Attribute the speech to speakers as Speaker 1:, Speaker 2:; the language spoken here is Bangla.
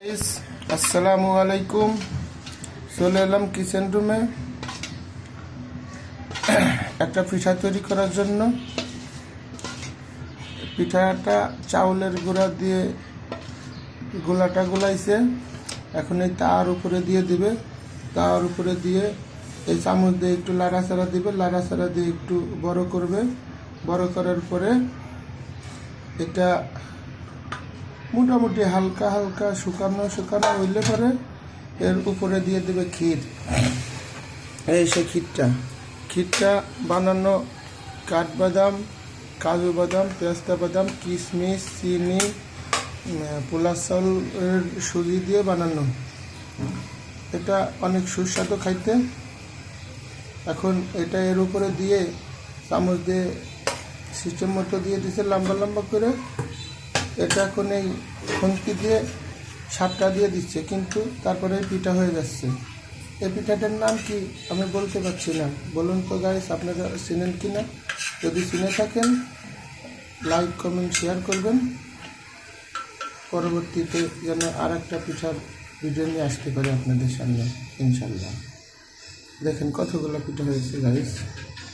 Speaker 1: গাইস, আসসালামু আলাইকুম। চলে এলাম কিচেন রুমে একটা পিঠা তৈরি করার জন্য। পিঠাটা চাউলের গুঁড়া দিয়ে গোলাটা গোলাইছে। এখন এই তার উপরে দিয়ে দিবে, তার উপরে দিয়ে এই চামচ দিয়ে একটু লাড়াচাড়া দিবে, লাড়াচাড়া দিয়ে একটু বড় করবে। বড় করার পরে এটা মোটামুটি হালকা হালকা শুকানো হইলে পরে এর উপরে দিয়ে দেবে ক্ষীর। এই সে ক্ষীরটা বানানো কাঠবাদাম, কাজু বাদাম, পেস্তা বাদাম, কিশমিশ, চিনি, পোলা চাউলের সুজি দিয়ে বানানো। এটা অনেক সুস্বাদু খাইতে। এখন এটা এর উপরে দিয়ে চামচ দিয়ে সিস্টেম মতো দিয়ে দিচ্ছে লম্বা লম্বা করে। এটা এখন এই খুন্তি দিয়ে সাপটা দিয়ে দিচ্ছে, কিন্তু তারপরে পিঠা হয়ে যাচ্ছে। এই পিঠাটার নাম কি আমি বলতে পারছি না। বলুন তো গাইস, আপনারা চিনেন কি না? যদি চিনে থাকেন লাইক, কমেন্ট, শেয়ার করবেন। পরবর্তীতে যেন আর একটা পিঠার ভিডিও নিয়ে আসতে পারে আপনাদের সামনে ইনশাল্লাহ। দেখেন কতগুলো পিঠা হয়েছে গাইস।